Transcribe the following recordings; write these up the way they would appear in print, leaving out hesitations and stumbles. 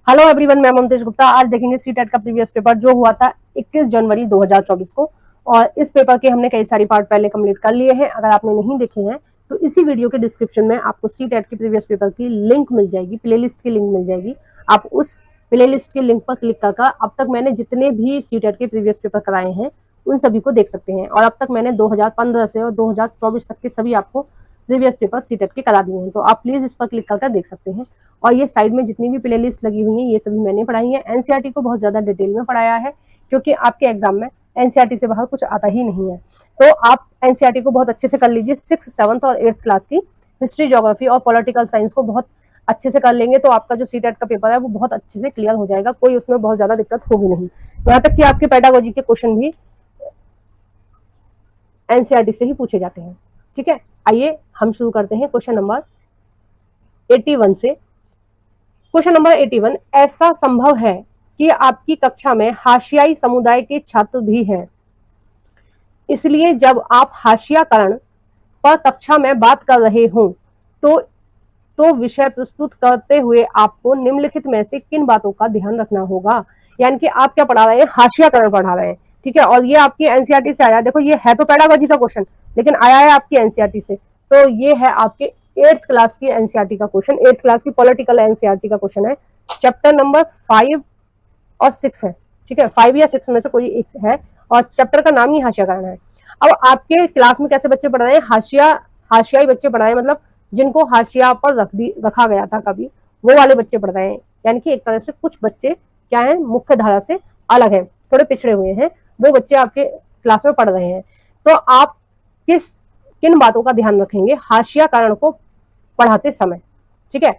Hello everyone, मैं ममतेश गुप्ता। आज देखेंगे सीटेट का प्रीवियस पेपर जो हुआ था 21 जनवरी 2024 को। और इस पेपर के हमने कई सारी पार्ट पहले कंप्लीट कर लिए हैं। अगर आपने नहीं देखे हैं तो इसी वीडियो के डिस्क्रिप्शन में आपको सीटेट की प्रीवियस पेपर की लिंक मिल जाएगी, प्लेलिस्ट की लिंक मिल जाएगी। आप उस प्लेलिस्ट की लिंक पर क्लिक कर अब तक मैंने जितने भी सीटेट के प्रीवियस पेपर कराए हैं उन सभी को देख सकते हैं। और अब तक मैंने 2015 से और 2024 तक के सभी आपको प्रीवियस पेपर सीटेट के करा दिए हैं, तो आप प्लीज इस पर क्लिक करके देख सकते हैं। और ये साइड में जितनी भी प्लेलिस्ट लगी हुई है ये सभी मैंने पढ़ाई है। एनसीईआरटी को बहुत ज्यादा डिटेल में पढ़ाया है क्योंकि आपके एग्जाम में एनसीईआरटी से बाहर कुछ आता ही नहीं है। तो आप एनसीईआरटी को बहुत अच्छे से कर लीजिए। 6th, 7th और 8th क्लास की हिस्ट्री, ज्योग्राफी और पॉलिटिकल साइंस को बहुत अच्छे से कर लेंगे तो आपका जो सीटेट का पेपर है वो बहुत अच्छे से क्लियर हो जाएगा। कोई उसमें बहुत ज्यादा दिक्कत होगी नहीं। यहाँ तक कि आपके पेडागोजी के क्वेश्चन भी एनसीईआरटी से ही पूछे जाते हैं। ठीक है, आइए हम शुरू करते हैं क्वेश्चन नंबर 81 से। क्वेश्चन नंबर 81, ऐसा संभव है कि आपकी कक्षा में हाशियाई समुदाय के छात्र भी हैं, इसलिए जब आप हाशियाकरण पर कक्षा में बात कर रहे हों तो विषय प्रस्तुत करते हुए आपको निम्नलिखित में से किन बातों का ध्यान रखना होगा। यानी कि आप क्या पढ़ा रहे हैं, हाशियाकरण पढ़ा रहे हैं। ठीक है, और ये आपकी एनसीईआरटी से आया। देखो ये है तो पेडागोजी का क्वेश्चन लेकिन आया है आपकी एनसीईआरटी से। तो ये है आपके 8th क्लास की एनसीईआरटी का क्वेश्चन, 8th क्लास की पॉलिटिकल एनसीईआरटी का क्वेश्चन है। चैप्टर नंबर 5 और 6 है। ठीक है, 5 या 6 में से कोई एक है और चैप्टर का नाम ही हाशियाकरण है। अब आपके क्लास में कैसे बच्चे पढ़ रहे हैं, हाशियाई बच्चे पढ़ रहे हैं, मतलब जिनको हाशिया पर रखा गया था कभी, वो वाले बच्चे पढ़ रहे हैं। यानी कि एक तरह से कुछ बच्चे क्या है, मुख्य धारा से अलग हैं, थोड़े पिछड़े हुए हैं, वो बच्चे आपके क्लास में पढ़ रहे हैं। तो आप किन बातों का ध्यान रखेंगे हाशियाकरण को पढ़ाते समय। ठीक है,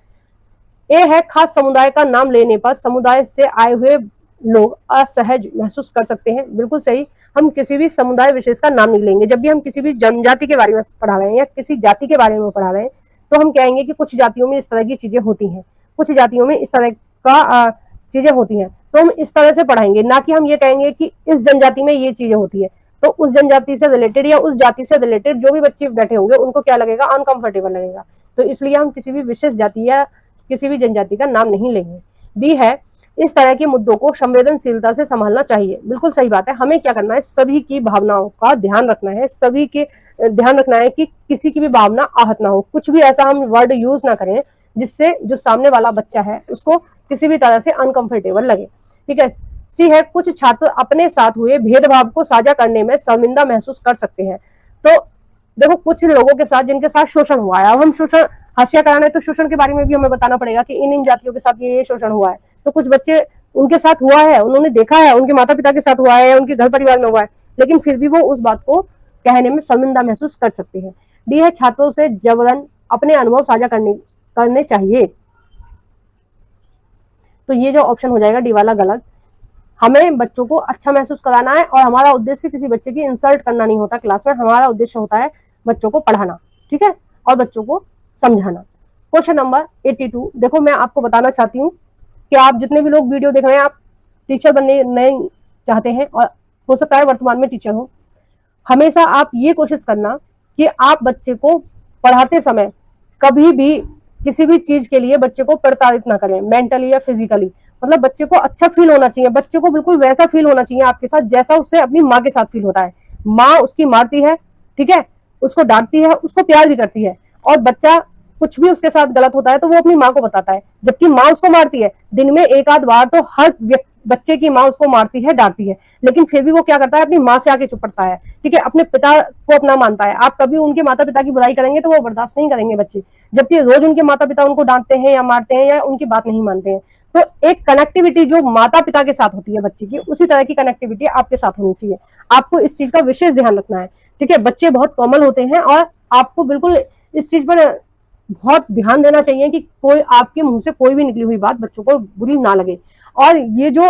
ए है, खास समुदाय का नाम लेने पर समुदाय से आए हुए लोग असहज महसूस कर सकते हैं। बिल्कुल सही, हम किसी भी समुदाय विशेष का नाम नहीं लेंगे। जब भी हम किसी भी जनजाति के बारे में पढ़ा रहे हैं या किसी जाति के बारे में पढ़ा रहे हैं तो हम कहेंगे कि कुछ जातियों में इस तरह की चीजें होती हैं, कुछ जातियों में इस तरह का चीजें होती हैं, तो हम इस तरह से पढ़ाएंगे। ना कि हम ये कहेंगे कि इस जनजाति में ये चीजें होती है। तो उस जनजाति से रिलेटेड या उस जाति से रिलेटेड जो भी बच्चे बैठे होंगे उनको क्या लगेगा, अनकंफर्टेबल लगेगा। तो इसलिए हम किसी भी विशेष जाति या किसी भी जनजाति का नाम नहीं लेंगे। बी है, इस तरह के मुद्दों को संवेदनशीलता से संभालना चाहिए। बिल्कुल सही बात है, हमें क्या करना है, सभी की भावनाओं का ध्यान रखना है, सभी के ध्यान रखना है कि किसी की भी भावना आहत ना हो। कुछ भी ऐसा हम वर्ड यूज ना करें जिससे जो सामने वाला बच्चा है उसको किसी भी तरह से अनकंफर्टेबल लगे। ठीक है। सी है, कुछ छात्र अपने साथ हुए भेदभाव को साझा करने में शर्मिंदा महसूस कर सकते हैं। तो देखो, कुछ लोगों के साथ जिनके साथ शोषण हुआ है, अब हम शोषण हाशियाकरण है तो शोषण के बारे में भी हमें बताना पड़ेगा कि इन जातियों के साथ ये शोषण हुआ है। तो कुछ बच्चे उनके साथ हुआ है, उन्होंने देखा है, उनके माता पिता के साथ हुआ है, उनके घर परिवार में हुआ है, लेकिन फिर भी वो उस बात को कहने में शर्मिंदा महसूस कर सकते हैं। डी है, छात्रों से जबरन अपने अनुभव साझा करने चाहिए। तो ये जो ऑप्शन हो जाएगा डी वाला गलत। हमें बच्चों को अच्छा महसूस कराना है और हमारा उद्देश्य किसी बच्चे की इंसल्ट करना नहीं होता क्लास में। हमारा उद्देश्य होता है बच्चों को पढ़ाना, ठीक है, और बच्चों को समझाना। क्वेश्चन नंबर 82, देखो मैं आपको बताना चाहती हूँ कि आप जितने भी लोग वीडियो देख रहे हैं, आप टीचर बनने नहीं चाहते हैं और हो सकता है वर्तमान में टीचर हो, हमेशा आप ये कोशिश करना कि आप बच्चे को पढ़ाते समय कभी भी किसी भी चीज के लिए बच्चे को प्रताड़ित ना करें, मेंटली या फिजिकली। मतलब बच्चे को अच्छा फील होना चाहिए, बच्चे को बिल्कुल वैसा फील होना चाहिए आपके साथ जैसा उससे अपनी माँ के साथ फील होता है। माँ उसकी मारती है, ठीक है, उसको डांटती है, उसको प्यार भी करती है, और बच्चा कुछ भी उसके साथ गलत होता है तो वो अपनी माँ को बताता है, जबकि माँ उसको मारती है। दिन में एक आध बार तो हर बच्चे की माँ उसको मारती है, डांटती है, लेकिन फिर भी वो क्या करता है, अपनी माँ से आके चुप पड़ता है। ठीक है, अपने पिता को अपना मानता है। आप कभी उनके माता पिता की बुराई करेंगे तो वो बर्दाश्त नहीं करेंगे बच्चे, जबकि रोज उनके माता पिता उनको डांटते हैं या मारते हैं या उनकी बात नहीं मानते हैं। तो एक कनेक्टिविटी जो माता पिता के साथ होती है बच्चे की, उसी तरह की कनेक्टिविटी आपके साथ होनी चाहिए। आपको इस चीज का विशेष ध्यान रखना है। ठीक है, बच्चे बहुत कोमल होते हैं और आपको बिल्कुल इस चीज पर बहुत ध्यान देना चाहिए कि कोई आपके मुंह से कोई भी निकली हुई बात बच्चों को बुरी ना लगे। और ये जो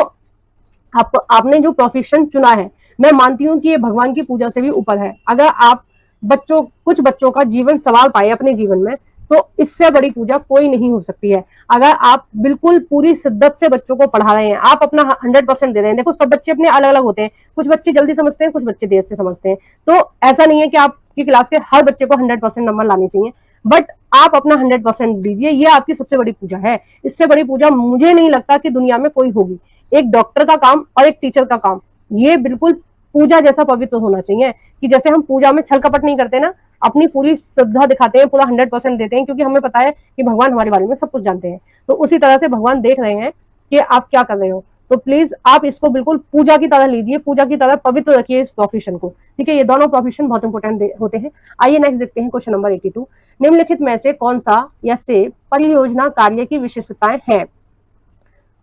आपने जो प्रोफेशन चुना है, मैं मानती हूँ कि ये भगवान की पूजा से भी ऊपर है। अगर आप कुछ बच्चों का जीवन संवार पाए अपने जीवन में, तो इससे बड़ी पूजा कोई नहीं हो सकती है। अगर आप बिल्कुल पूरी शिद्दत से बच्चों को पढ़ा रहे हैं, आप अपना 100% दे रहे हैं। देखो, सब बच्चे अपने अलग अलग होते हैं, कुछ बच्चे जल्दी समझते हैं, कुछ बच्चे देर से समझते हैं। तो ऐसा नहीं है कि आपकी क्लास के हर बच्चे को 100% नंबर लाने चाहिए। बट आप अपना 100% दीजिए, ये आपकी सबसे बड़ी पूजा है। इससे बड़ी पूजा मुझे नहीं लगता कि दुनिया में कोई होगी। एक डॉक्टर का काम और एक टीचर का काम, ये बिल्कुल पूजा जैसा पवित्र होना चाहिए, कि जैसे हम पूजा में छल कपट नहीं करते ना, अपनी पूरी श्रद्धा दिखाते हैं, पूरा 100% देते हैं, क्योंकि हमें पता है कि भगवान हमारे बारे में सब कुछ जानते हैं। तो उसी तरह से भगवान देख रहे हैं कि आप क्या कर रहे हो। तो प्लीज आप इसको बिल्कुल पूजा की तरह लीजिए, पूजा की तरह पवित्र रखिए इस प्रोफेशन को, ठीक है। ये दोनों प्रोफेशन बहुत इंपॉर्टेंट होते हैं। आइए नेक्स्ट देखते हैं क्वेश्चन नंबर 82। निम्नलिखित में से कौन सा या से परियोजना कार्य की विशेषताएं हैं।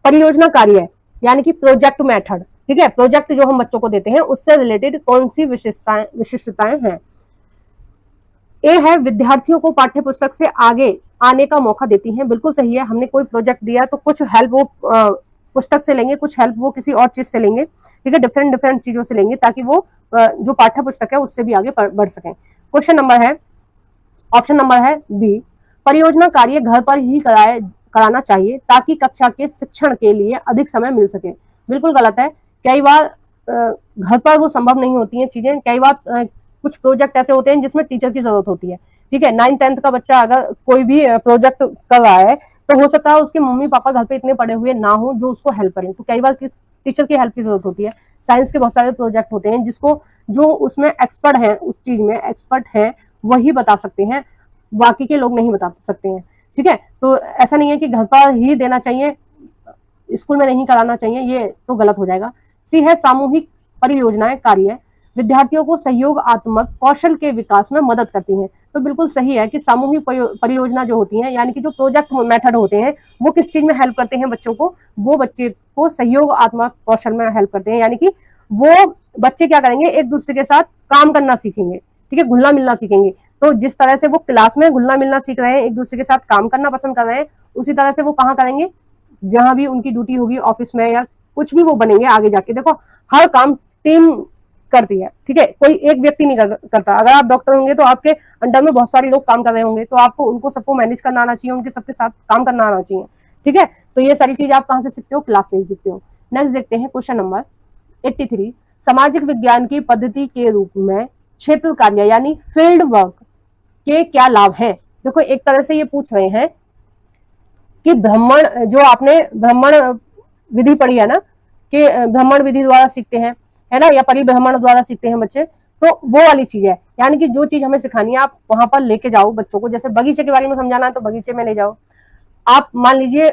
परियोजना कार्य यानी कि प्रोजेक्ट मेथड, ठीक है, प्रोजेक्ट जो हम बच्चों को देते हैं उससे रिलेटेड कौन सी विशिष्टताएं हैं। ए है विद्यार्थियों को पाठ्य पुस्तक से आगे आने का मौका देती हैं, बिल्कुल सही है। हमने कोई प्रोजेक्ट दिया तो कुछ हेल्प वो पुस्तक से लेंगे, कुछ हेल्प वो किसी और चीज से लेंगे, ठीक है, डिफरेंट डिफरेंट चीजों से लेंगे, ताकि वो जो पाठ्य पुस्तक है उससे भी आगे बढ़ सकें। क्वेश्चन नंबर है, ऑप्शन नंबर है बी, परियोजना कार्य घर पर ही कराना चाहिए ताकि कक्षा के शिक्षण के लिए अधिक समय मिल सके। बिल्कुल गलत है। कई बार घर पर वो संभव नहीं होती हैं चीजें। कई बार कुछ प्रोजेक्ट ऐसे होते हैं जिसमें टीचर की जरूरत होती है, ठीक है। 9th-10th का बच्चा अगर कोई भी प्रोजेक्ट कर रहा है तो हो सकता है उसके मम्मी पापा घर पे इतने पढ़े हुए ना हो जो उसको हेल्प करें, तो कई बार किस टीचर की हेल्प की जरूरत होती है। साइंस के बहुत सारे प्रोजेक्ट होते हैं जिसको जो उसमें एक्सपर्ट है, उस चीज में एक्सपर्ट है, वही बता सकते हैं, बाकी के लोग नहीं बता सकते हैं, ठीक है। तो ऐसा नहीं है कि घर पर ही देना चाहिए, स्कूल में नहीं कराना चाहिए, ये तो गलत हो जाएगा। सी है सामूहिक परियोजनाएं कार्य विद्यार्थियों को सहयोगात्मक कौशल के विकास में मदद करती हैं। तो बिल्कुल सही है कि सामूहिक परियोजना जो होती है, यानी कि जो प्रोजेक्ट मेथड होते हैं, वो किस चीज में हेल्प करते हैं बच्चों को, वो बच्चे को सहयोगात्मक कौशल में हेल्प करते हैं। यानी कि वो बच्चे क्या करेंगे, एक दूसरे के साथ काम करना सीखेंगे, ठीक है, घुलना मिलना सीखेंगे। तो जिस तरह से वो क्लास में घुलना मिलना सीख रहे हैं, एक दूसरे के साथ काम करना पसंद कर रहे हैं, उसी तरह से वो कहाँ करेंगे, जहां भी उनकी ड्यूटी होगी, ऑफिस में या कुछ भी वो बनेंगे आगे जाके। देखो हर काम टीम करती है, ठीक है, कोई एक व्यक्ति नहीं करता। अगर आप डॉक्टर होंगे तो आपके अंडर में बहुत सारे लोग काम कर रहे होंगे, तो आपको उनको सबको मैनेज करना आना चाहिए, उनके सबके साथ काम करना आना चाहिए, ठीक है। तो ये सारी चीज आप कहाँ से सीखते हो, क्लास से ही सीखते हो। नेक्स्ट देखते हैं क्वेश्चन नंबर 83। सामाजिक विज्ञान की पद्धति के रूप में क्षेत्र कार्य यानी फील्ड वर्क के क्या लाभ हैं। देखो एक तरह से ये पूछ रहे हैं कि भ्रमण, जो आपने भ्रमण विधि पढ़ी है ना, कि भ्रमण विधि द्वारा सीखते हैं, है ना, या परिभ्रमण द्वारा सीखते हैं बच्चे, तो वो वाली चीज है। यानी कि जो चीज हमें सिखानी है आप वहां पर लेके जाओ बच्चों को। जैसे बगीचे के बारे में समझाना है तो बगीचे में ले जाओ। आप मान लीजिए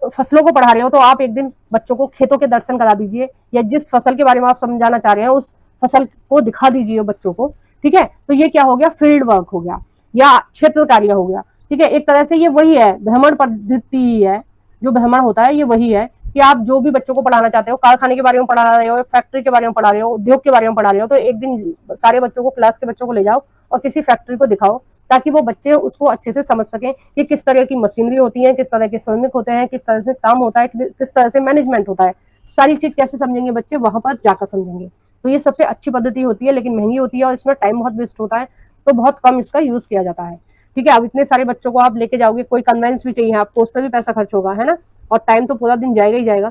फसलों को पढ़ा रहे हो तो आप एक दिन बच्चों को खेतों के दर्शन करा दीजिए, या जिस फसल के बारे में आप समझाना चाह रहे हैं उस फसल को दिखा दीजिए बच्चों को, ठीक है। तो ये क्या हो गया, फील्ड वर्क हो गया या क्षेत्र कार्य हो गया, ठीक है। एक तरह से ये वही है, भ्रमण पद्धति है, जो भ्रमण होता है ये वही है कि आप जो भी बच्चों को पढ़ाना चाहते हो, कारखाने के बारे में पढ़ा रहे हो, फैक्ट्री के बारे में पढ़ा रहे हो, उद्योग के बारे में पढ़ा रहे हो, तो एक दिन सारे बच्चों को, क्लास के बच्चों को ले जाओ और किसी फैक्ट्री को दिखाओ, ताकि वो बच्चे उसको अच्छे से समझ सकें कि किस तरह की मशीनरी होती है, किस तरह के श्रमिक होते हैं, किस तरह से काम होता है, किस तरह से मैनेजमेंट होता है। सारी चीज कैसे समझेंगे बच्चे, वहां पर जाकर समझेंगे। तो ये सबसे अच्छी पद्धति होती है, लेकिन महंगी होती है और इसमें टाइम बहुत वेस्ट होता है, तो बहुत कम इसका यूज किया जाता है, ठीक है। अब इतने सारे बच्चों को आप लेके जाओगे, कोई कन्वेंस भी चाहिए आपको, उस पर भी पैसा खर्च होगा, है ना, और टाइम तो पूरा दिन जाएगा ही जाएगा।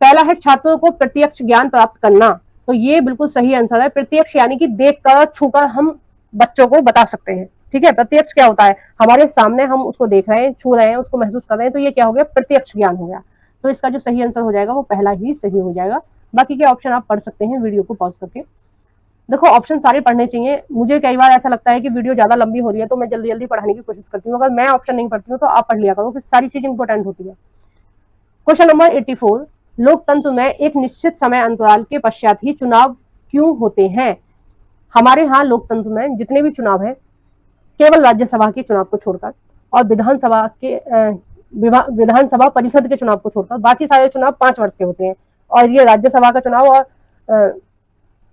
पहला है छात्रों को प्रत्यक्ष ज्ञान प्राप्त करना, तो ये बिल्कुल सही आंसर है। प्रत्यक्ष यानी कि देखकर छूकर हम बच्चों को बता सकते हैं, ठीक है। प्रत्यक्ष क्या होता है, हमारे सामने हम उसको देख रहे हैं, छू रहे हैं, उसको महसूस कर रहे हैं, तो ये क्या हो गया, प्रत्यक्ष ज्ञान हो गया। तो इसका जो सही आंसर हो जाएगा वो पहला ही सही हो जाएगा। बाकी के ऑप्शन आप पढ़ सकते हैं वीडियो को पॉज करके। देखो ऑप्शन सारे पढ़ने चाहिए। मुझे कई बार ऐसा लगता है कि वीडियो ज्यादा लंबी हो रही है तो मैं जल्दी जल्दी पढ़ाने की कोशिश करती हूँ। अगर मैं ऑप्शन नहीं पढ़ती हूँ तो आप पढ़ लिया करो, सारी चीज इंपॉर्टेंट होती है। Question number 84। लोकतंत्र में एक निश्चित समय अंतराल के पश्चात ही चुनाव क्यों होते हैं। हमारे यहाँ लोकतंत्र में जितने भी चुनाव है, केवल राज्यसभा के चुनाव को छोड़कर और विधानसभा परिषद के चुनाव को छोड़कर बाकी सारे चुनाव 5 वर्ष के होते हैं, और ये राज्यसभा का चुनाव और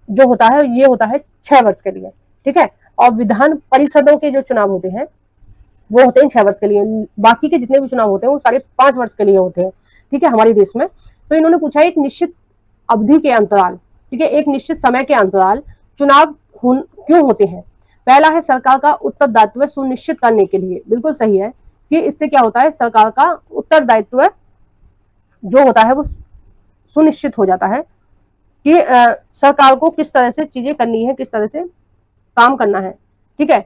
जो होता है ये होता है 6 वर्ष के लिए, ठीक है। और विधान परिषदों के जो चुनाव होते हैं वो होते हैं 6 वर्ष के लिए। बाकी के जितने भी चुनाव होते हैं वो सारे 5 वर्ष के लिए होते हैं, ठीक है, हमारे देश में। तो इन्होंने पूछा एक निश्चित अवधि के अंतराल, ठीक है, एक निश्चित समय के अंतराल चुनाव क्यों होते हैं। पहला है सरकार का उत्तरदायित्व सुनिश्चित करने के लिए, बिल्कुल सही है कि इससे क्या होता है, सरकार का उत्तरदायित्व जो होता है वो सुनिश्चित हो जाता है कि सरकार को किस तरह से चीजें करनी है, किस तरह से काम करना है, ठीक है।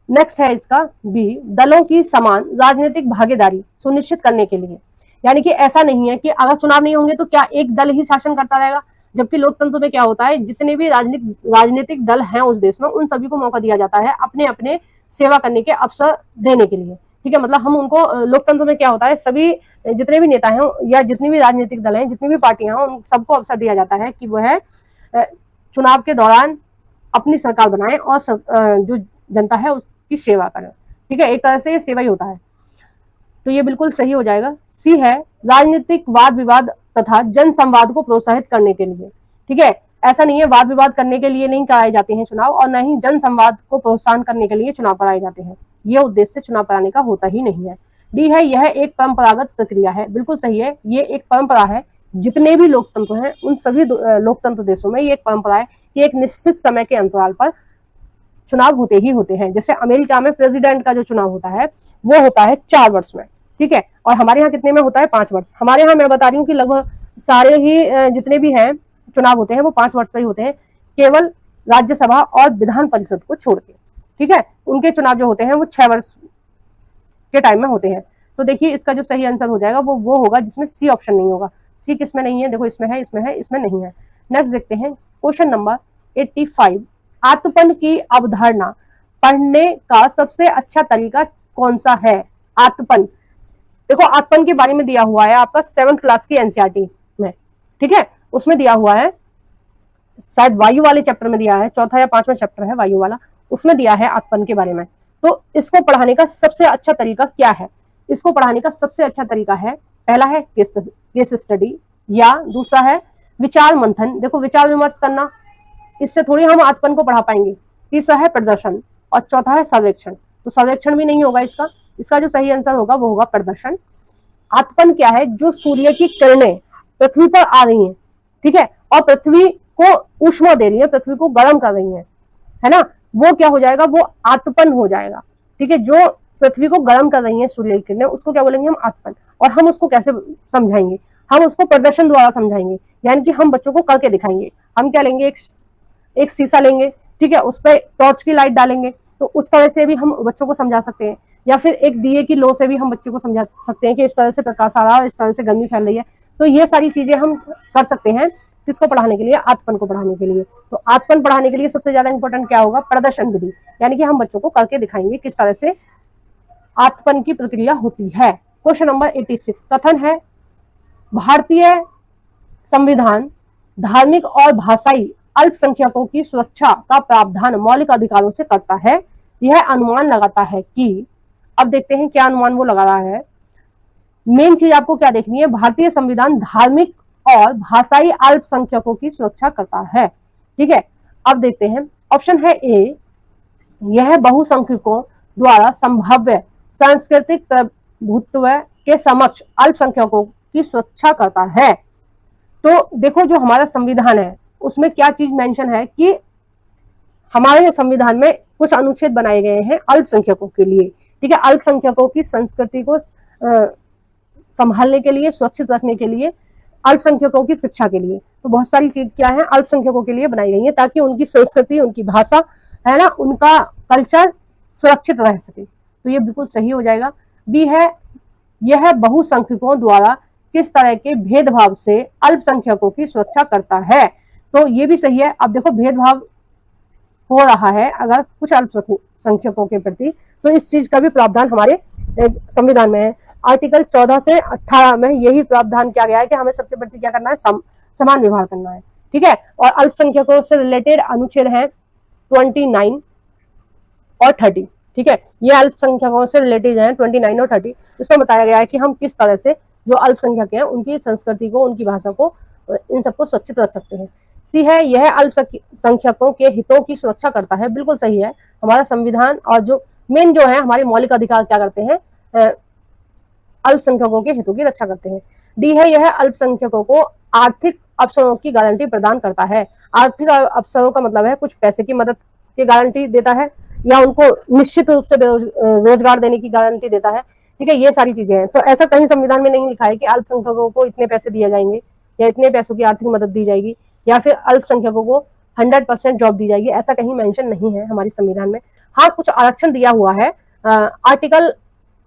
नेक्स्ट है इसका बी, दलों की समान राजनीतिक भागीदारी सुनिश्चित करने के लिए। यानी कि ऐसा नहीं है कि अगर चुनाव नहीं होंगे तो क्या एक दल ही शासन करता रहेगा, जबकि लोकतंत्र में क्या होता है, जितने भी राजनीतिक दल हैं उस देश में, उन सभी को मौका दिया जाता है अपने अपने सेवा करने के अवसर देने के लिए। ठीक है, मतलब हम उनको, लोकतंत्र में क्या होता है, सभी जितने भी नेता हैं या जितनी भी राजनीतिक दल हैं, जितनी भी पार्टियां हैं, उन सबको अवसर दिया जाता है कि वह चुनाव के दौरान अपनी सरकार बनाए और जो जनता है उसकी सेवा करें। ठीक है, एक तरह से सेवा ही होता है, तो ये बिल्कुल सही हो जाएगा। सी है, राजनीतिक वाद विवाद तथा जन संवाद को प्रोत्साहित करने के लिए। ठीक है, ऐसा नहीं है, वाद विवाद करने के लिए नहीं कराए जाते हैं चुनाव, और न ही जन संवाद को प्रोत्साहन करने के लिए चुनाव कराए जाते हैं। ये उद्देश्य चुनाव कराने का होता ही नहीं है। डी है, यह एक परंपरागत प्रक्रिया है। बिल्कुल सही है, ये एक परंपरा है। जितने भी लोकतंत्र हैं उन सभी लोकतंत्र देशों में ये एक परंपरा है कि एक निश्चित समय के अंतराल पर चुनाव होते ही होते हैं। जैसे अमेरिका में प्रेसिडेंट का जो चुनाव होता है वो होता है 4 वर्ष में। ठीक है, और हमारे यहाँ कितने में होता है, 5 वर्ष। हमारे यहाँ मैं बता रही हूँ कि लगभग सारे ही जितने भी हैं चुनाव होते हैं वो 5 वर्ष पर ही होते हैं, केवल राज्यसभा और विधान परिषद को छोड़ के। ठीक है, उनके चुनाव जो होते हैं वो 6 वर्ष के टाइम में होते हैं। तो देखिए इसका जो सही आंसर हो जाएगा वो होगा जिसमें सी ऑप्शन नहीं होगा। सी किसमें नहीं है, देखो इसमें है, इसमें है, इसमें नहीं है। नेक्स्ट देखते हैं क्वेश्चन नंबर 85, आत्मपन की अवधारणा पढ़ने का सबसे अच्छा तरीका कौन सा है। आत्मपन, देखो आत्मपन के बारे में दिया हुआ है आपका 7th क्लास की एनसीईआरटी में। ठीक है, उसमें दिया हुआ है, शायद वायु वाले चैप्टर में दिया है, 4था या 5वां चैप्टर है वायु वाला, उसमें दिया है आत्मपन के बारे में। तो इसको पढ़ाने का सबसे अच्छा तरीका क्या है, इसको पढ़ाने का सबसे अच्छा तरीका है, पहला है केस स्टडी, या दूसरा है विचार मंथन, देखो विचार विमर्श करना, इससे थोड़ी हम आत्मपन को पढ़ा पाएंगे। तीसरा है प्रदर्शन, और चौथा है सर्वेक्षण। तो सर्वेक्षण भी नहीं होगा इसका जो सही आंसर होगा वो होगा प्रदर्शन। आत्मपन क्या है, जो सूर्य की किरणें पृथ्वी पर आ रही हैं, ठीक है, और पृथ्वी को ऊष्मा दे रही है, पृथ्वी को गर्म कर रही है ना, वो क्या हो जाएगा, वो आत्मपन हो जाएगा। ठीक है, जो पृथ्वी को गर्म कर रही है सूर्य की किरणें, उसको क्या बोलेंगे हम, आत्मपन। और हम उसको कैसे समझाएंगे, हम उसको प्रदर्शन द्वारा समझाएंगे, यानी कि हम बच्चों को करके दिखाएंगे। हम क्या लेंगे, एक शीशा लेंगे, ठीक है, उस पर टॉर्च की लाइट डालेंगे, तो उस तरह से भी हम बच्चों को समझा सकते हैं। या फिर एक दिए की लो से भी हम बच्चे को समझा सकते हैं कि इस तरह से प्रकाश आ रहा है, इस तरह से गर्मी फैल रही है। तो ये सारी चीजें हम कर सकते हैं किसको पढ़ाने के लिए, आत्मपन को पढ़ाने के लिए। तो आत्मपन पढ़ाने के लिए सबसे ज्यादा इंपॉर्टेंट क्या होगा, प्रदर्शन विधि, यानी कि हम बच्चों को करके दिखाएंगे किस तरह से आत्मपन की प्रक्रिया होती है। क्वेश्चन नंबर 86, कथन है, भारतीय संविधान धार्मिक और भाषाई अल्पसंख्यकों की सुरक्षा का प्रावधान मौलिक अधिकारों से करता है। यह अनुमान लगाता है कि, अब देखते हैं क्या अनुमान वो लगा रहा है। मेन चीज आपको क्या देखनी है, भारतीय संविधान धार्मिक और भाषाई अल्पसंख्यकों की सुरक्षा करता है। ठीक है, अब देखते हैं, ऑप्शन है ए, यह बहुसंख्यकों द्वारा संभाव्य सांस्कृतिक प्रभुत्व के समक्ष अल्पसंख्यकों की सुरक्षा करता है। तो देखो जो हमारा संविधान है उसमें क्या चीज मेंशन है कि हमारे संविधान में कुछ अनुच्छेद बनाए गए हैं अल्पसंख्यकों के लिए। ठीक है, अल्पसंख्यकों की संस्कृति को संभालने के लिए, सुरक्षित रखने के लिए, अल्पसंख्यकों की शिक्षा के लिए। तो बहुत सारी चीज क्या है, अल्पसंख्यकों के लिए बनाई गई है ताकि उनकी संस्कृति, उनकी भाषा है ना, उनका कल्चर सुरक्षित रह सके। तो ये बिल्कुल सही हो जाएगा। बी है, यह बहुसंख्यकों द्वारा किस तरह के भेदभाव से अल्पसंख्यकों की सुरक्षा करता है। तो ये भी सही है। अब देखो भेदभाव हो रहा है अगर कुछ अल्पसंख्यकों के प्रति, तो इस चीज का भी प्रावधान हमारे संविधान में है। आर्टिकल 14 से 18 में यही प्रावधान किया गया है कि हमें सबके प्रति क्या करना है, समान व्यवहार करना है। ठीक है, और अल्पसंख्यकों से रिलेटेड अनुच्छेद है 29 और 30। ठीक है, ये अल्पसंख्यकों से रिलेटेड है 29 और 30। इसमें बताया गया है कि हम किस तरह से जो अल्पसंख्यक हैं उनकी संस्कृति को, उनकी भाषा को, इन सबको सुरक्षित रख सकते हैं। सी है, यह अल्पसंख्यकों के हितों की सुरक्षा करता है। बिल्कुल सही है, हमारा संविधान और जो मेन जो है हमारे मौलिक अधिकार क्या करते हैं, अल्पसंख्यकों के हितों की रक्षा करते हैं। डी है, यह अल्पसंख्यकों को आर्थिक अवसरों की गारंटी प्रदान करता है। आर्थिक अवसरों का मतलब है कुछ पैसे की मदद की गारंटी देता है, या उनको निश्चित रूप से रोजगार देने की गारंटी देता है। ठीक है, ये सारी चीजें हैं। तो ऐसा कहीं संविधान में नहीं लिखा है कि अल्पसंख्यकों को इतने पैसे दिए जाएंगे, या इतने पैसों की आर्थिक मदद दी जाएगी, या फिर अल्पसंख्यकों को 100% जॉब दी जाएगी। ऐसा कहीं मेंशन नहीं है हमारे संविधान में। हाँ कुछ आरक्षण दिया हुआ है आर्टिकल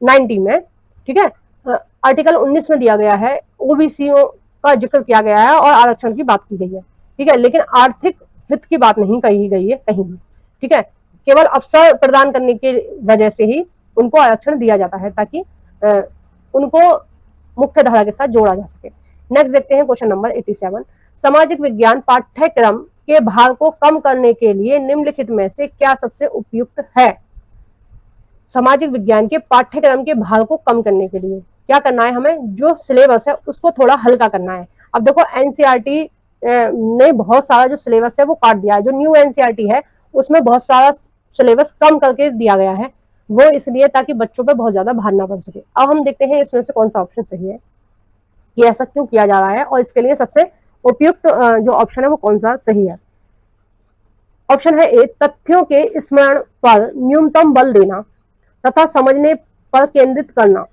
90 में, ठीक है, आर्टिकल 19 में दिया गया है, ओबीसीओ का जिक्र किया गया है और आरक्षण की बात की गई है, ठीक है, लेकिन आर्थिक हित की बात नहीं कही गई है कहीं भी, ठीक है, केवल अवसर प्रदान करने की वजह से ही उनको आरक्षण दिया जाता है ताकि उनको मुख्य धारा के साथ जोड़ा जा सके। नेक्स्ट देखते हैं क्वेश्चन नंबर 87। सामाजिक विज्ञान पाठ्यक्रम के भार को कम करने के लिए निम्नलिखित में से क्या सबसे उपयुक्त है? सामाजिक विज्ञान के पाठ्यक्रम के भार को कम करने के लिए क्या करना है? हमें जो सिलेबस है उसको थोड़ा हल्का करना है। अब देखो एनसीईआरटी ने बहुत सारा जो सिलेबस है वो काट दिया है, जो न्यू एनसीईआरटी है उसमें बहुत सारा सिलेबस कम करके दिया गया है, वो इसलिए ताकि बच्चों पे बहुत ज्यादा भार ना पड़ सके। अब हम देखते हैं इसमें से कौन सा ऑप्शन सही है कि ऐसा क्यों किया जा रहा है और इसके लिए सबसे उपयुक्त जो ऑप्शन है वो कौन सा सही है। ऑप्शन है ए, तथ्यों के स्मरण पर न्यूनतम बल देना तथा समझने पर केंद्रित करना।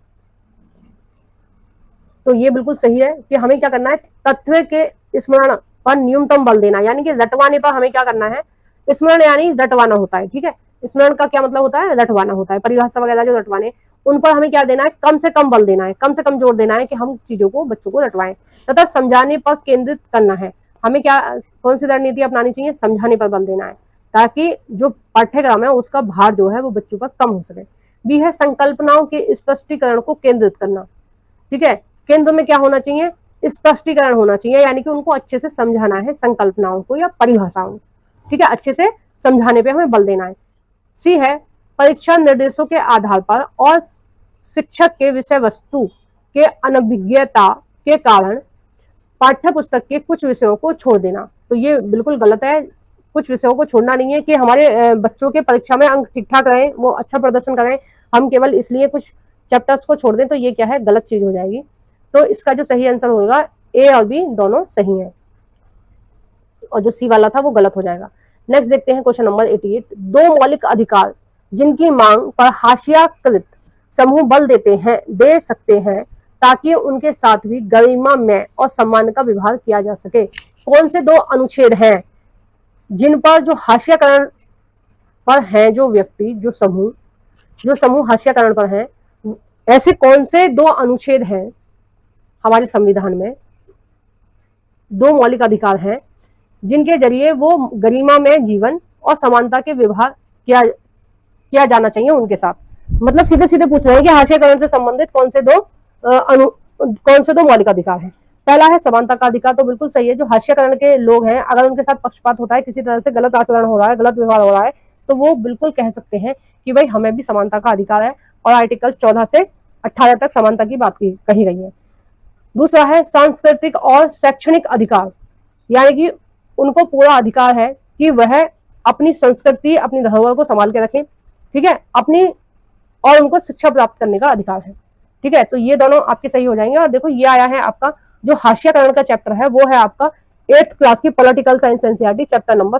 तो ये बिल्कुल सही है कि हमें क्या करना है, तथ्य के स्मरण पर न्यूनतम बल देना, यानी कि रटवाने पर हमें क्या करना है, स्मरण यानी रटवाना होता है, ठीक है, स्मरण का क्या मतलब होता है, रटवाना होता है, परिभाषा वगैरह जो रटवाने, उन पर हमें क्या देना है, कम से कम बल देना है, कम से कम जोर देना है कि हम चीजों को बच्चों को रटवाएं, तथा समझाने पर केंद्रित करना है। हमें क्या कौन सी रणनीति अपनानी चाहिए, समझाने पर बल देना है ताकि जो पाठ्यक्रम है उसका भार जो है वो बच्चों पर कम हो सके। बी है, संकल्पनाओं के स्पष्टीकरण को केंद्रित करना, ठीक है, केंद्र में क्या होना चाहिए, स्पष्टीकरण होना चाहिए, यानी कि उनको अच्छे से समझाना है संकल्पनाओं को या परिभाषाओं, ठीक है, अच्छे से समझाने पे हमें बल देना है। सी है, परीक्षा निर्देशों के आधार पर और शिक्षक के विषय वस्तु के अनभिज्ञता के कारण पाठ्य पुस्तक के कुछ विषयों को छोड़ देना। तो ये बिल्कुल गलत है, कुछ विषयों को छोड़ना नहीं है कि हमारे बच्चों के परीक्षा में अंक ठीक ठाक रहे, वो अच्छा प्रदर्शन करें, हम केवल इसलिए कुछ चैप्टर्स को छोड़ दें तो ये क्या है, गलत चीज हो जाएगी। तो इसका जो सही आंसर होगा ए और बी दोनों सही है और जो सी वाला था वो गलत हो जाएगा। नेक्स्ट देखते हैं क्वेश्चन नंबर 88। दो मौलिक अधिकार जिनकी मांग पर हाशियाकृत समूह बल दे सकते हैं ताकि उनके साथ भी गरिमा में और सम्मान का व्यवहार किया जा सके। कौन से दो अनुच्छेद हैं जिन पर जो हाशियाकरण पर हैं, जो व्यक्ति जो समूह हाशियाकरण पर हैं, ऐसे कौन से दो अनुच्छेद हैं हमारे संविधान में, दो मौलिक अधिकार हैं जिनके जरिए वो गरिमा में जीवन और समानता के व्यवहार किया जाना चाहिए उनके साथ। मतलब सीधे सीधे पूछ रहे हैं कि हाशियाकरण से संबंधित कौन से दो मौलिक अधिकार हैं। पहला है समानता का अधिकार, तो बिल्कुल सही है, जो हाशियाकरण के लोग हैं अगर उनके साथ पक्षपात होता है, किसी तरह से गलत आचरण हो रहा है, गलत व्यवहार हो रहा है, तो वो बिल्कुल कह सकते हैं कि भाई हमें भी समानता का अधिकार है, और आर्टिकल 14 से 18 तक समानता की बात कही गई है। दूसरा है सांस्कृतिक और शैक्षणिक अधिकार, यानी कि उनको पूरा अधिकार है कि वह अपनी संस्कृति, अपनी धरोहर को संभाल के रखें, ठीक है, और उनको शिक्षा प्राप्त करने का अधिकार है, ठीक है। तो ये दोनों आपके सही हो जाएंगे। और देखो ये आया है आपका जो हाशियाकरण का चैप्टर है वो है आपका 8th क्लास की political science NCERT chapter number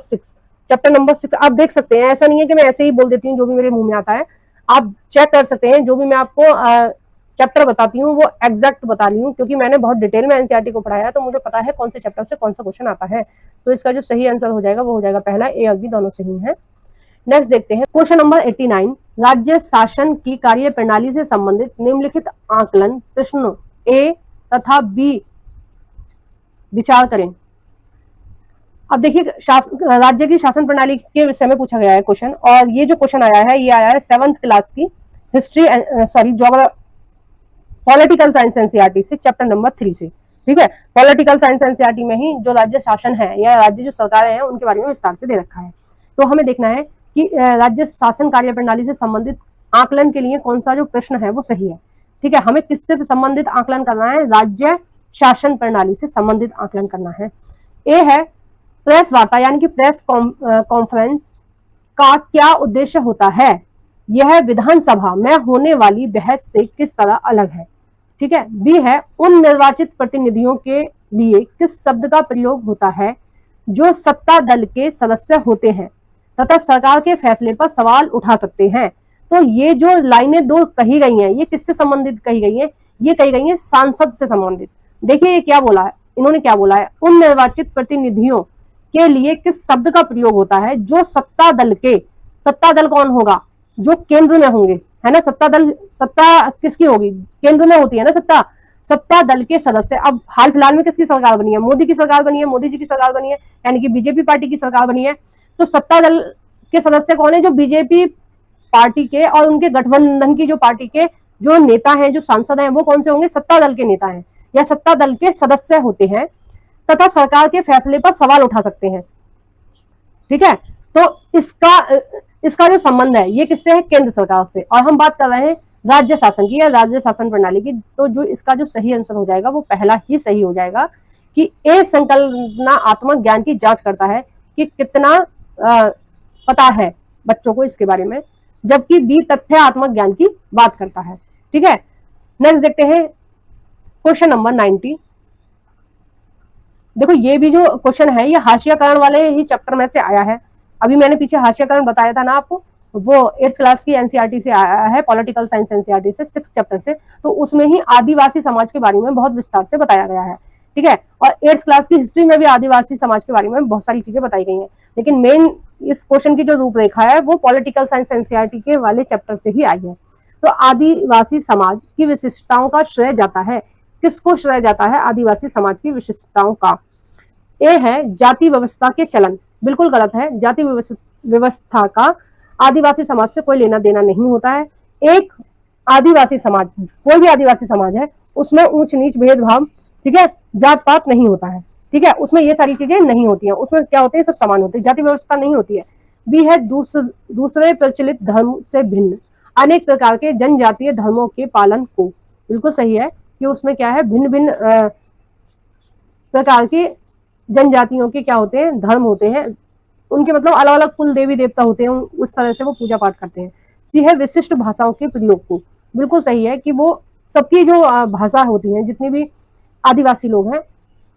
6। आप देख सकते हैं, ऐसा नहीं है कि मैं ऐसे ही बोल देती हूँ जो भी मेरे मुंह में आता है, आप चेक कर सकते हैं, जो भी मैं आपको चैप्टर बताती हूँ वो एग्जैक्ट बता रही हूँ, क्योंकि मैंने बहुत डिटेल में एनसीईआरटी को पढ़ाया है, तो मुझे पता है कौन से चैप्टर से कौन सा क्वेश्चन आता है। तो इसका जो सही आंसर हो जाएगा वो हो जाएगा पहला, ए और बी दोनों सही है। नेक्स्ट देखते हैं क्वेश्चन नंबर 89। राज्य शासन की कार्य प्रणाली से संबंधित निम्नलिखित आकलन प्रश्नों ए तथा बी विचार करें। अब देखिए राज्य की शासन प्रणाली के विषय में पूछा गया है क्वेश्चन, और ये जो क्वेश्चन आया है ये आया है 7th क्लास की पॉलिटिकल साइंस एनसीईआरटी से चैप्टर नंबर 3 से, ठीक है। पॉलिटिकल साइंस एनसीईआरटी में ही जो राज्य शासन है या राज्य जो सरकारें हैं उनके बारे में विस्तार से दे रखा है। तो हमें देखना है कि राज्य शासन कार्य प्रणाली से संबंधित आकलन के लिए कौन सा जो प्रश्न है वो सही है, ठीक है। हमें किससे संबंधित आकलन करना है, राज्य शासन प्रणाली से संबंधित आकलन करना है। ए है, प्रेस वार्ता यानी कि प्रेस कॉन्फ्रेंस का क्या उद्देश्य होता है, यह विधानसभा में होने वाली बहस से किस तरह अलग है, ठीक है। बी है, उन निर्वाचित प्रतिनिधियों के लिए किस शब्द का प्रयोग होता है जो सत्ता दल के सदस्य होते हैं तथा सरकार के फैसले पर सवाल उठा सकते हैं। तो ये जो लाइनें दो कही गई हैं ये किससे संबंधित कही गई हैं, ये कही गई हैं सांसद से संबंधित। देखिए ये क्या बोला है, इन्होंने क्या बोला है, उन निर्वाचित प्रतिनिधियों के लिए किस शब्द का प्रयोग होता है जो सत्ता दल के सत्ता दल कौन होगा? जो केंद्र में होंगे, है ना। सत्ता किसकी होगी? केंद्र में होती है ना सत्ता। सत्ता दल के सदस्य, अब हाल फिलहाल में किसकी सरकार बनी है? मोदी की सरकार बनी है, मोदी जी की सरकार बनी है, यानी कि बीजेपी पार्टी की सरकार बनी है। तो सत्ता दल के सदस्य कौन है? जो बीजेपी पार्टी के और उनके गठबंधन की जो पार्टी के जो नेता हैं, जो सांसद हैं, वो कौन से होंगे? सत्ता दल के नेता हैं या सत्ता दल के सदस्य होते हैं, तथा सरकार के फैसले पर सवाल उठा सकते हैं। ठीक है, तो इसका जो संबंध है ये किससे है? केंद्र सरकार से। और हम बात कर रहे हैं राज्य शासन की या राज्य शासन प्रणाली की। तो जो इसका जो सही आंसर हो जाएगा वो पहला ही सही हो जाएगा कि ए संकल्पनात्मक ज्ञान की जांच करता है कि कितना पता है बच्चों को इसके बारे में, जबकि बी तथ्यात्मक ज्ञान की बात करता है। ठीक है, नेक्स्ट देखते हैं क्वेश्चन नंबर 90। देखो ये भी जो क्वेश्चन है ये हाशियाकरण वाले ही चैप्टर में से आया है। अभी मैंने पीछे हाशियाकरण बताया था ना आपको, वो 8th क्लास की एनसीईआरटी से आया है, पॉलिटिकल साइंस एनसीईआरटी से 6th चैप्टर से। तो उसमें ही आदिवासी समाज के बारे में बहुत विस्तार से बताया गया है। ठीक है, और 8th क्लास की हिस्ट्री में भी आदिवासी समाज के बारे में बहुत सारी चीजें बताई गई हैं, लेकिन मेन इस क्वेश्चन की जो रूपरेखा है वो पॉलिटिकल साइंस एनसीईआरटी के वाले चैप्टर से ही आई है। तो आदिवासी समाज की विशिष्टताओं का श्रेय जाता है, किसको श्रेय जाता है आदिवासी समाज की विशिष्टताओं का? ए है जाति व्यवस्था के चलन, बिल्कुल गलत है। जाति व्यवस्था का आदिवासी समाज से कोई लेना देना नहीं होता है। एक आदिवासी समाज, कोई भी आदिवासी समाज है, उसमें ऊंच नीच भेदभाव, ठीक है, जात पात नहीं होता है। ठीक है, उसमें ये सारी चीजें नहीं होती हैं। उसमें क्या होते हैं? सब समान होते हैं, जाति व्यवस्था नहीं होती है। बी है दूसरे प्रचलित धर्म से भिन्न अनेक प्रकार के जनजातीय धर्मों के पालन को, बिल्कुल सही है कि उसमें क्या है? भिन्न भिन्न प्रकार के जनजातियों के क्या होते हैं? धर्म होते हैं, उनके मतलब अलग अलग कुल देवी देवता होते हैं, उस तरह से वो पूजा पाठ करते हैं। सी है विशिष्ट भाषाओं के प्रयोग को, बिल्कुल सही है कि वो सबकी जो भाषा होती है, जितनी भी आदिवासी लोग हैं,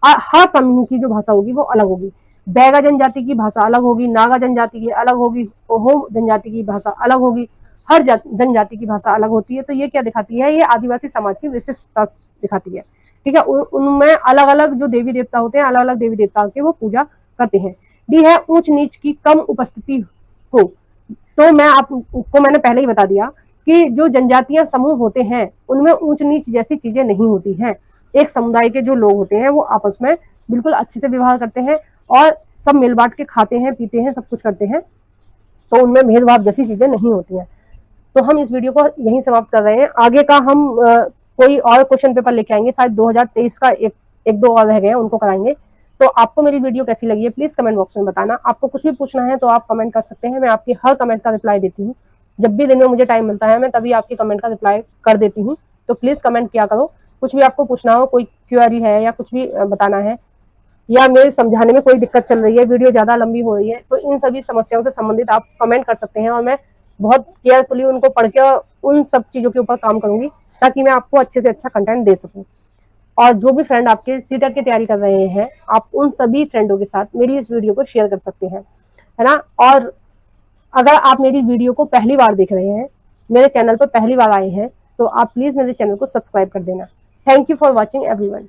हर समूह की जो भाषा होगी वो अलग होगी। बैगा जनजाति की भाषा अलग होगी, नागा जनजाति की अलग होगी, ओहो जनजाति की भाषा अलग होगी, हर जनजाति की भाषा अलग होती है। तो ये क्या दिखाती है? ये आदिवासी समाज की विशिष्टता दिखाती है। ठीक है, उनमें अलग अलग जो देवी देवता होते हैं, अलग अलग देवी देवताओं की वो पूजा करते हैं। डी है ऊंच नीच की कम उपस्थिति को। तो मैं आपको मैंने पहले ही बता दिया कि जो जनजातीय समूह होते हैं उनमें ऊंच नीच जैसी चीजें नहीं होती हैं। एक समुदाय के जो लोग होते हैं वो आपस में बिल्कुल अच्छे से व्यवहार करते हैं और सब मिल बांट के खाते हैं, पीते हैं, सब कुछ करते हैं। तो उनमें भेदभाव जैसी चीजें नहीं होती हैं। तो हम इस वीडियो को यहीं समाप्त कर रहे हैं। आगे का हम कोई और क्वेश्चन पेपर लेके आएंगे, शायद 2023 का एक दो और रह गए हैं, उनको कराएंगे। तो आपको मेरी वीडियो कैसी लगी है प्लीज कमेंट बॉक्स में बताना। आपको कुछ भी पूछना है तो आप कमेंट कर सकते हैं, मैं आपकी हर कमेंट का रिप्लाई देती हूँ। जब भी दिन में मुझे टाइम मिलता है मैं तभी आपकी कमेंट का रिप्लाई कर देती हूँ। तो प्लीज कमेंट किया करो, कुछ भी आपको पूछना हो, कोई क्वेरी है या कुछ भी बताना है, या मेरे समझाने में कोई दिक्कत चल रही है, वीडियो ज्यादा लंबी हो रही है, तो इन सभी समस्याओं से संबंधित आप कमेंट कर सकते हैं और मैं बहुत केयरफुली उनको पढ़ के उन सब चीजों के ऊपर काम करूंगी ताकि मैं आपको अच्छे से अच्छा कंटेंट दे सकूं। और जो भी फ्रेंड आपके सीटेट की तैयारी कर रहे हैं, आप उन सभी फ्रेंडों के साथ मेरी इस वीडियो को शेयर कर सकते हैं, है ना। और अगर आप मेरी वीडियो को पहली बार देख रहे हैं, मेरे चैनल पर पहली बार आए हैं, तो आप प्लीज मेरे चैनल को सब्सक्राइब कर देना। Thank you for watching everyone.